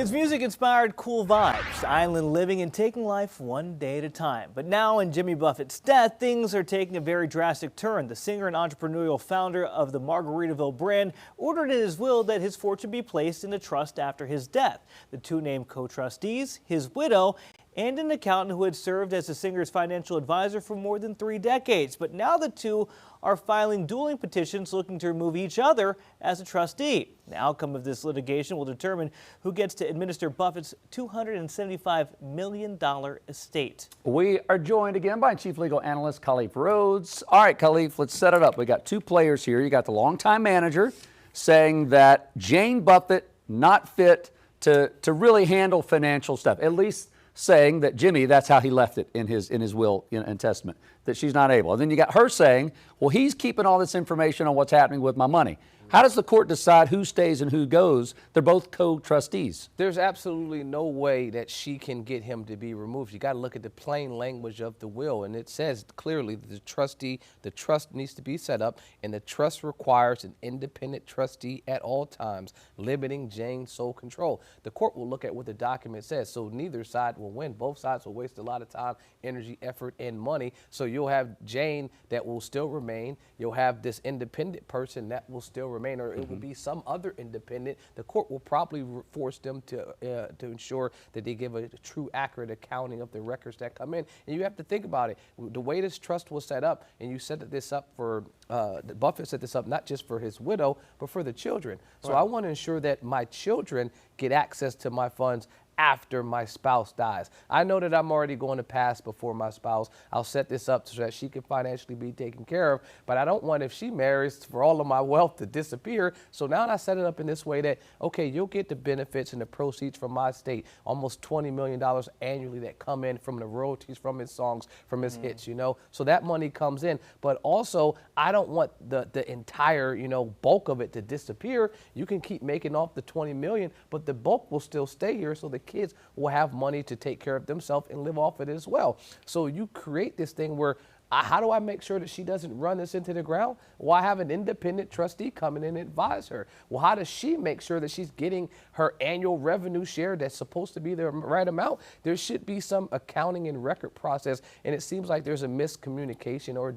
His music inspired cool vibes, island living and taking life one day at a time. But now in Jimmy Buffett's death, things are taking a very drastic turn. The singer and entrepreneurial founder of the Margaritaville brand ordered in his will that his fortune be placed in a trust after his death. The two named co-trustees, his widow, and an accountant who had served as the singer's financial advisor for more than 3 decades. But now the two are filing dueling petitions looking to remove each other as a trustee. The outcome of this litigation will determine who gets to administer Buffett's $275 million estate. We are joined again by Chief Legal Analyst Khalif Rhodes. All right, Khalif, let's set it up. We got two players here. You got the longtime manager saying that Jane Buffett not fit to really handle financial stuff, at least saying that Jimmy, that's how he left it in his will and testament, that she's not able. And then you got her saying, well, he's keeping all this information on what's happening with my money. How does the court decide who stays and who goes? They're both co-trustees. There's absolutely no way that she can get him to be removed. You got to look at the plain language of the will, and it says clearly that the trust needs to be set up, and the trust requires an independent trustee at all times, limiting Jane's sole control. The court will look at what the document says, so neither side will win. Both sides will waste a lot of time, energy, effort, and money. So you'll have Jane that will still remain. You'll have this independent person that will still remain, or it will be some other independent. The court will probably force them to ensure that they give a true, accurate accounting of the records that come in. And you have to think about it. The way this trust was set up, and you set this up for, Buffett set this up not just for his widow, but for the children. So I want to ensure that my children get access to my funds after my spouse dies. I know that I'm already going to pass before my spouse. I'll set this up so that she can financially be taken care of, but I don't want, if she marries, for all of my wealth to disappear. So now I set it up in this way that, okay, you'll get the benefits and the proceeds from my estate, almost $20 million annually that come in from the royalties from his songs, from his hits, So that money comes in, but also I don't want the entire, bulk of it to disappear. You can keep making off the 20 million, but the bulk will still stay here, so the kids will have money to take care of themselves and live off it as well. So you create this thing where, how do I make sure that she doesn't run this into the ground? Well, I have an independent trustee come in and advise her. Well, how does she make sure that she's getting her annual revenue share that's supposed to be the right amount? There should be some accounting and record process, and it seems like there's a miscommunication or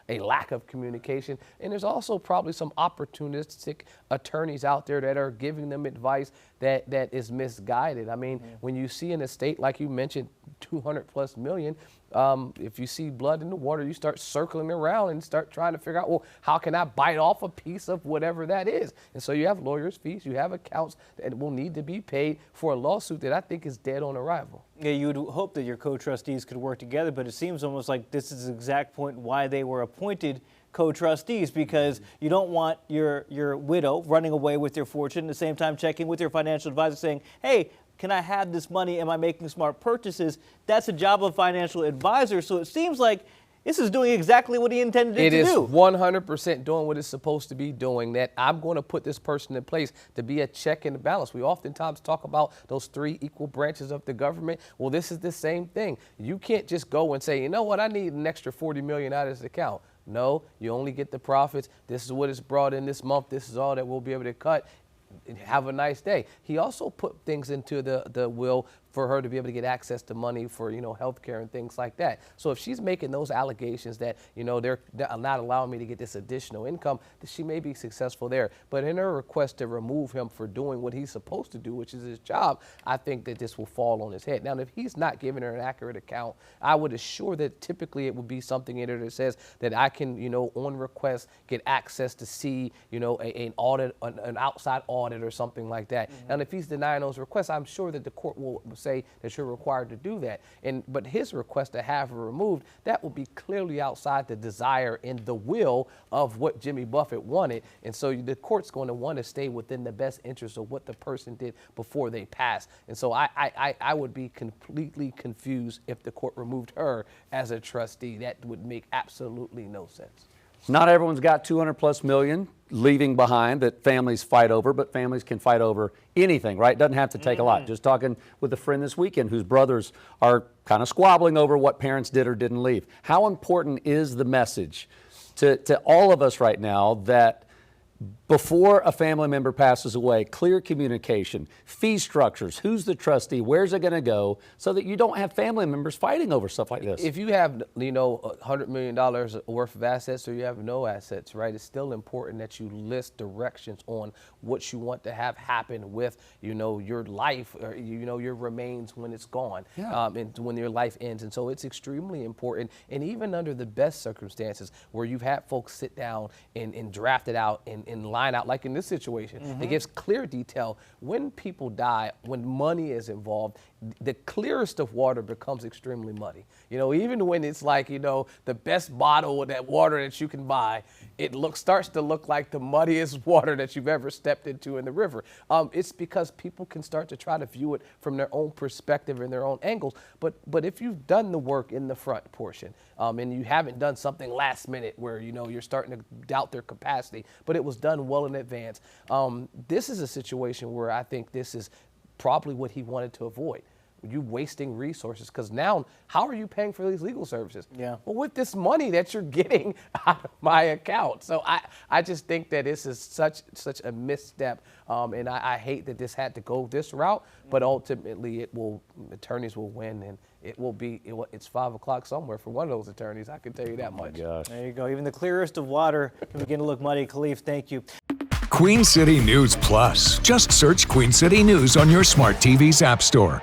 a lack of communication. And there's also probably some opportunistic attorneys out there that are giving them advice that is misguided. I mean, when you see an estate, like you mentioned, 200+ million, if you see blood in the water, you start circling around and start trying to figure out, well, how can I bite off a piece of whatever that is? And so you have lawyers' fees, you have accounts that will need to be paid for a lawsuit that I think is dead on arrival. Yeah, you would hope that your co-trustees could work together, but it seems almost like this is the exact point why they were appointed co-trustees, because you don't want your widow running away with your fortune, at the same time checking with your financial advisor saying, hey, can I have this money? Am I making smart purchases? That's the job of a financial advisor. So it seems like this is doing exactly what he intended it to do. It is 100% doing what it's supposed to be doing, that I'm going to put this person in place to be a check and balance. We oftentimes talk about those 3 equal branches of the government. Well, this is the same thing. You can't just go and say, you know what, I need an extra $40 million out of this account. No, you only get the profits. This is what is brought in this month. This is all that we'll be able to cut. Have a nice day. He also put things into the will for her to be able to get access to money for, health care and things like that. So if she's making those allegations that, they're not allowing me to get this additional income, that she may be successful there. But in her request to remove him for doing what he's supposed to do, which is his job, I think that this will fall on his head. Now, if he's not giving her an accurate account, I would assure that typically it would be something in there that says that I can, on request, get access to see, an audit, an outside audit or something like that. And if he's denying those requests, I'm sure that the court will say that you're required to do that. But his request to have her removed, that will be clearly outside the desire and the will of what Jimmy Buffett wanted. And so the court's going to want to stay within the best interest of what the person did before they passed. And so I would be completely confused if the court removed her as a trustee. That would make absolutely no sense. Not everyone's got 200+ million leaving behind that families fight over, but families can fight over anything, right? Doesn't have to take a lot. Just talking with a friend this weekend whose brothers are kind of squabbling over what parents did or didn't leave. How important is the message to all of us right now that before a family member passes away, clear communication, fee structures, who's the trustee, where's it going to go, so that you don't have family members fighting over stuff like this. If you have, $100 million worth of assets or you have no assets, right, it's still important that you list directions on what you want to have happen with, your life or, your remains when it's gone, and when your life ends. And so it's extremely important. And even under the best circumstances where you've had folks sit down and draft it out and line out, like in this situation, it gives clear detail. When people die, when money is involved, the clearest of water becomes extremely muddy. Even when it's like, the best bottle of that water that you can buy, it starts to look like the muddiest water that you've ever stepped into in the river. It's because people can start to try to view it from their own perspective and their own angles. But if you've done the work in the front portion, and you haven't done something last minute where, you're starting to doubt their capacity, but it was done well in advance, this is a situation where I think this is probably what he wanted to avoid. You wasting resources, because now how are you paying for these legal services? Yeah. Well, with this money that you're getting out of my account. So I just think that this is such a misstep, and I hate that this had to go this route. But ultimately, attorneys will win, and it's 5 o'clock somewhere for one of those attorneys. I can tell you that much. Gosh. There you go. Even the clearest of water can begin to look muddy. Khalif, thank you. Queen City News Plus. Just search Queen City News on your smart TV's app store.